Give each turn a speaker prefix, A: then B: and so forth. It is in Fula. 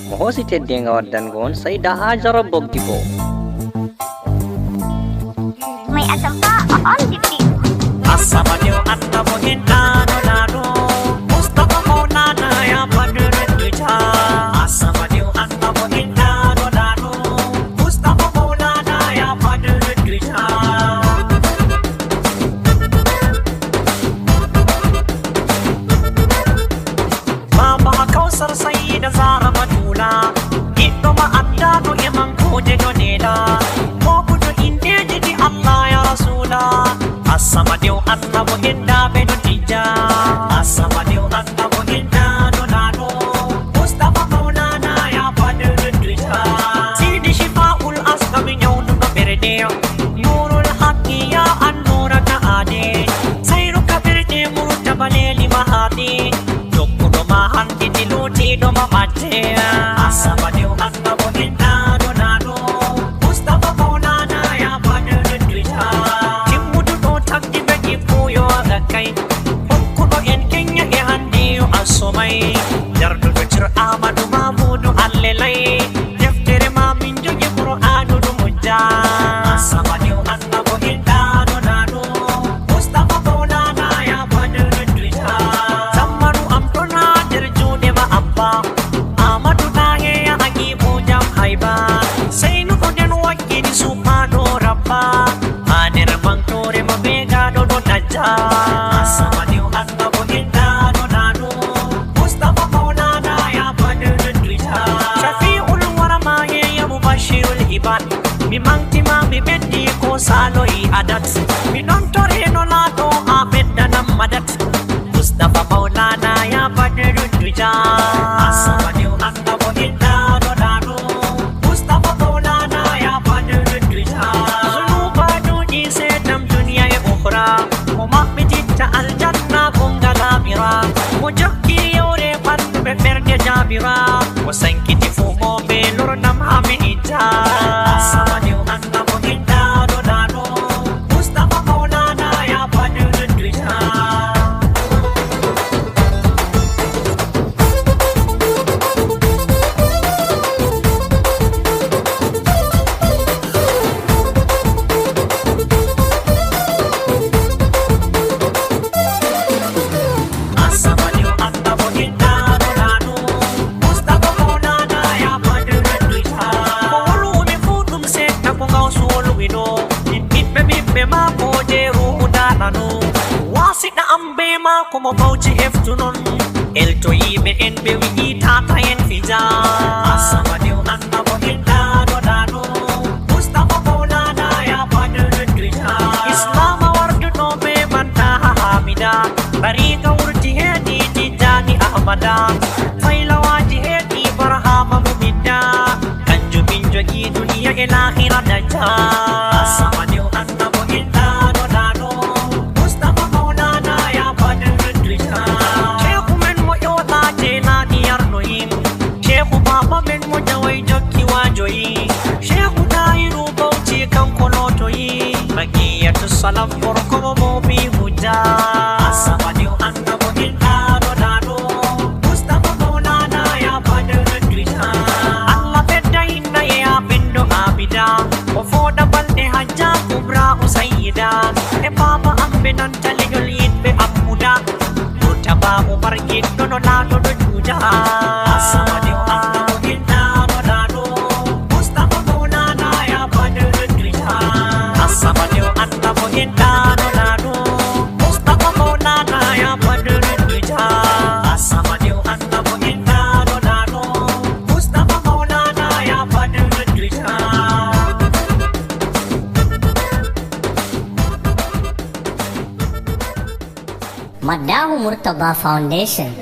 A: Mohosi Teddy Wardan Gon, Saida Hajar Bogdipo.
B: May asampa on the beat.
C: Asamadio annabo hindano nano Mustafa Maulana ya badurun duja. Asamadio annabo hindano nano Mustafa Maulana ya badurun duja. Mama Kausar Sayyida Zara Matula Ito maandano yamang koje donela Mokuto indeji di Allah ya Rasulah. Asamadio annabo hindame no tija. Asamadio annabo hindano nano Mustafa Maulana ya badurun duja. Sidi shifaul asqami nyawnu no berde Nurul haqqi ya annura ta'ade Sayru kabirde murtabaleli mahadi Dokudo mahanti diluti do mamate. Asamadio annabo hindano nano Mustafa Maulana ya badurun duja. Hukkuno en Kenya e hande yo asomai Dardudo cir Amadou Mamoudou allelay Deftere ma min jogi Qur'anu du mujja. Asamadio annabo hindano nano Mustafa Maulana ya badurun duja. Zammanu am tona der juuɗe ma abba Amadou Dahe ya agibu jam hayba Seynu oden wakkini subhano rabba Haner mangtore ma be gaɗo ɗo najja. Asamadio annabo hindano nano Mustafa Maulana ya badurun duja. Shafi'ul wara ma ya mubashirul ibad Mi mangtima mi beddi ko saloyi adat Mi non toreno lato a beddanam madat Mustafa Maulana ya badurun duja. Asamadio annabo hindano nano Mustafa Maulana ya badurun duja. Zunuba duɗi setam duniya e ukhra Mo maɓɓititta aljanna gongal amira Mo jokki yewre ɓanduɓe ɓerde jabira Mo sankiti fu moɓe lornam hame itta. Asamadio annabo hindano nano Mustafa Maulana ya badurun duja. Asamadio annabo hindano nano Mustafa Maulana ya badurun duja. Ko wolwuɓe fu ɗum seɗɗa ko gawsu wolwiɗo ɓiɓɓe mako je ruhu danano Wasiɗa am be mako mo bawci heftunon Elto yiɓe en ɓe wi'i tata en fija. Asamadio annabo hindano nano Mustafa Maulana ya badurun duja. Islama warduɗo be banta ha hamida Bariga wurti heɗi Tijani Ahmada Faylawaji heɗi Barhama Mumidda Kanjumin jogi duniya e lahira daja. Asamadio annabo hindano nano Mustafa Maulana ya badurun duja. Sheikhu men mo ƴoɗa jelaɗi yarnoyin Sheikhu baba men mo jawai jokki wajoyi Sheikhu Dahiru Bauchi kanko lotoyi Bagiyatu salaf gorko mo moɓi hujja. Asamadio annabo hindano nano Mustafa Maulana ya badurun duja. Allah bedda hinna e ya ɓendo abida O foɗa balɗe hajja kubra o sayyida E baba amɓe nanta leñol yiɗɓe ammuda Murtada Umar giɗɗo no laato ɗo juuja. Asamadio annabo hindano nano Mustafa Maulana ya badurun duja. Asamadio annabo hindano nano Mustafa Maulana ya badurun duja. Asamadio annabo hindano nano Mustafa Maulana ya badurun duja.
D: Murtada Foundation.